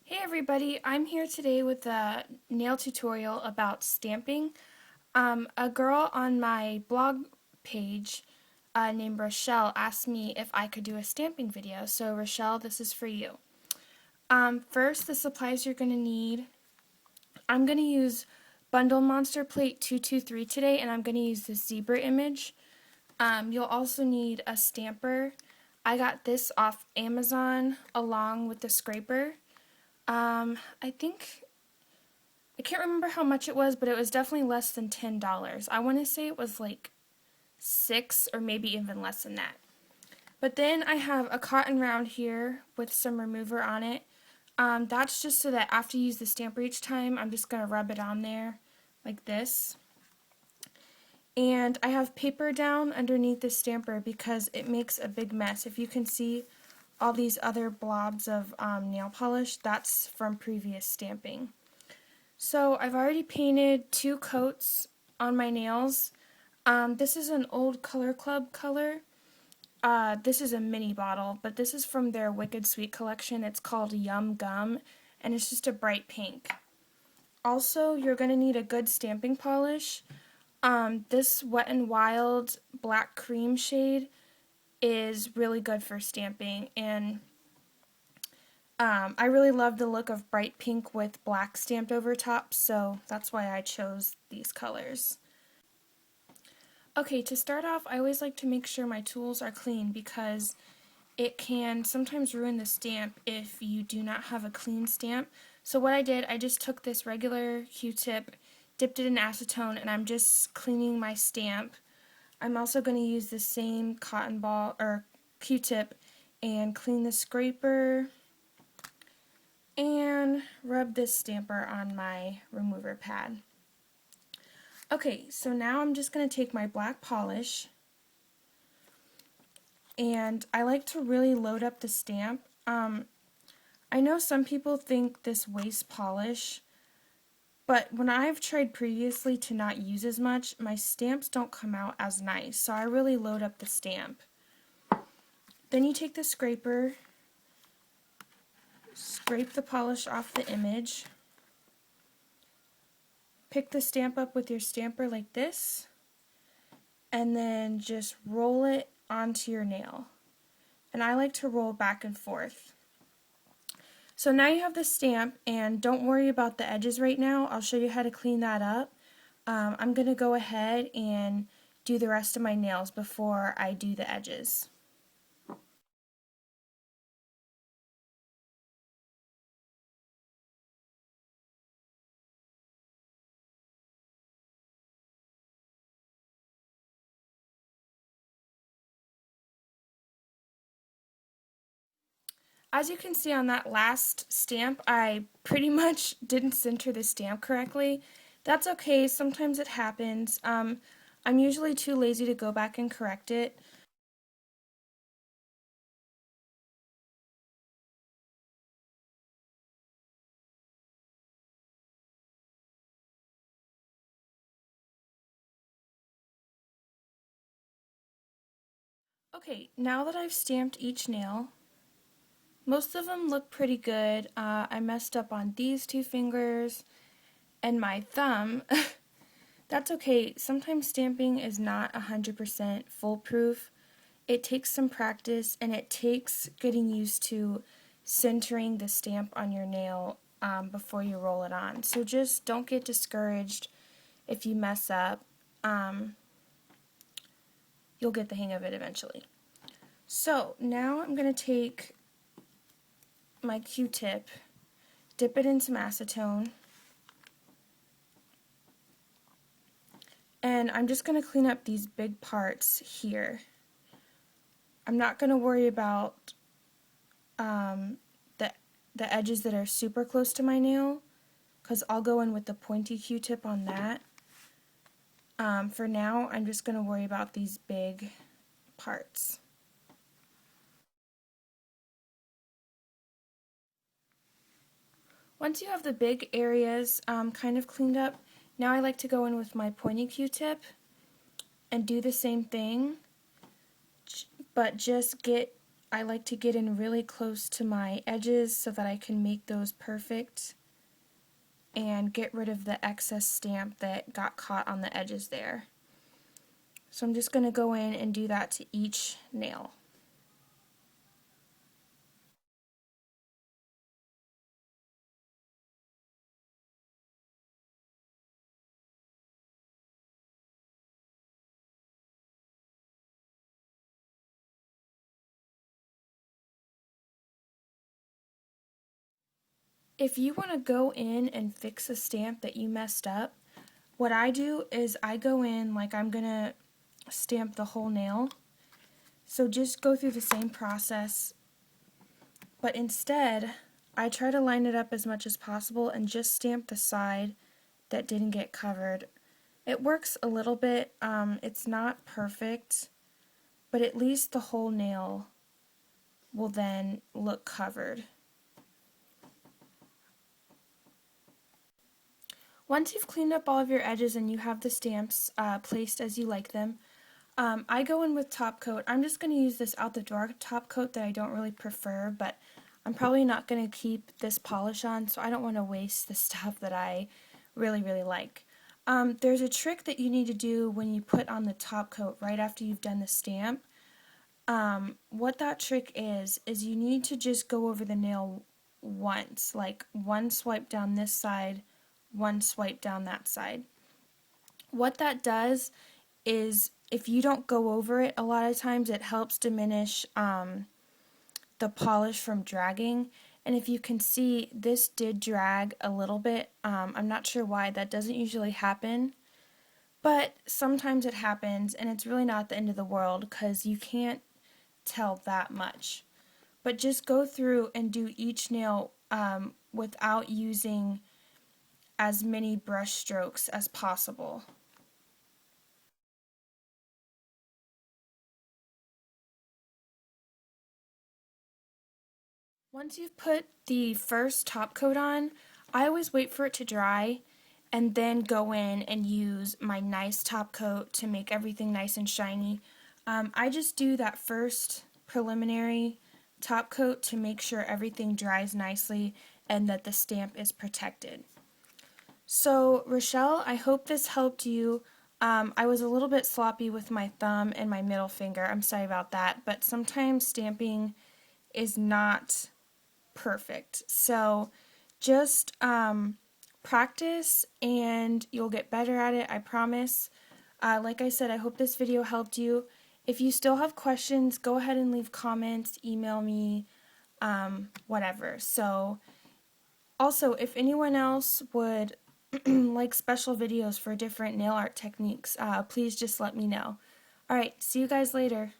Hey everybody, I'm here today with a nail tutorial about stamping. A girl on my blog page named Rochelle asked me if I could do a stamping video. So Rochelle, this is for you. First, the supplies you're going to need. I'm going to use Bundle Monster Plate 223 today, and I'm going to use this zebra image. You'll also need a stamper. I got this off Amazon along with the scraper. I think I can't remember how much it was, but it was definitely less than $10. I want to say it was like 6 or maybe even less than that. But then I have a cotton round here with some remover on it. That's just so that after you use the stamper each time, I'm just going to rub it on there like this. And I have paper down underneath the stamper because it makes a big mess. If you can see all these other blobs of nail polish, that's from previous stamping. So I've already painted 2 coats on my nails. This is an old Color Club color. This is a mini bottle, but this is from their Wicked Sweet collection. It's called Yum Gum, and it's just a bright pink. Also, you're going to need a good stamping polish. This Wet n Wild black cream shade is really good for stamping, and I really love the look of bright pink with black stamped over top, so that's why I chose these colors. Okay, to start off, I always like to make sure my tools are clean because it can sometimes ruin the stamp if you do not have a clean stamp. So what I did, I just took this regular Q-tip, dipped it in acetone, and I'm just cleaning my stamp. I'm also going to use the same cotton ball or Q-tip and clean the scraper and rub this stamper on my remover pad. Okay, so now I'm just going to take my black polish, and I like to really load up the stamp. I know some people think this wastes polish, but when I've tried previously to not use as much, my stamps don't come out as nice, so I really load up the stamp. Then you take the scraper, scrape the polish off the image, pick the stamp up with your stamper like this, and then just roll it onto your nail. And I like to roll back and forth. So now you have the stamp, and don't worry about the edges right now. I'll show you how to clean that up. I'm going to go ahead and do the rest of my nails before I do the edges. As you can see on that last stamp, I pretty much didn't center the stamp correctly. That's okay, sometimes it happens. I'm usually too lazy to go back and correct it. Okay, now that I've stamped each nail, most of them look pretty good. I messed up on these 2 fingers and my thumb. That's okay. Sometimes stamping is not 100% foolproof. It takes some practice, and it takes getting used to centering the stamp on your nail before you roll it on. So just don't get discouraged if you mess up. You'll get the hang of it eventually. So now I'm going to take my Q-tip, dip it in some acetone, and I'm just going to clean up these big parts here. I'm not going to worry about the edges that are super close to my nail, because I'll go in with the pointy Q-tip on that. For now, I'm just going to worry about these big parts. Once you have the big areas kind of cleaned up, now I like to go in with my pointy Q-tip and do the same thing, but just get I like to get in really close to my edges so that I can make those perfect and get rid of the excess stamp that got caught on the edges there. So I'm just going to go in and do that to each nail. If you want to go in and fix a stamp that you messed up, what I do is I go in like I'm going to stamp the whole nail. So just go through the same process, but instead I try to line it up as much as possible and just stamp the side that didn't get covered. It works a little bit, it's not perfect, but at least the whole nail will then look covered. Once you've cleaned up all of your edges and you have the stamps placed as you like them, I go in with top coat. I'm just going to use this out the door top coat that I don't really prefer, but I'm probably not going to keep this polish on, so I don't want to waste the stuff that I really, really like. There's a trick that you need to do when you put on the top coat right after you've done the stamp. What that trick is you need to just go over the nail once, like one swipe down this side, one swipe down that side. What that does is if you don't go over it, a lot of times it helps diminish the polish from dragging. And if you can see, this did drag a little bit. I'm not sure why. That doesn't usually happen, but sometimes it happens, and it's really not the end of the world because you can't tell that much. But just go through and do each nail without using as many brush strokes as possible. Once you've put the first top coat on, I always wait for it to dry and then go in and use my nice top coat to make everything nice and shiny. I just do that first preliminary top coat to make sure everything dries nicely and that the stamp is protected. So, Rochelle, I hope this helped you. I was a little bit sloppy with my thumb and my middle finger. I'm sorry about that, but sometimes stamping is not perfect. So just practice and you'll get better at it, I promise. Like I said, I hope this video helped you. If you still have questions, go ahead and leave comments, email me, whatever. So also, if anyone else would like special videos for different nail art techniques, please just let me know. Alright, see you guys later.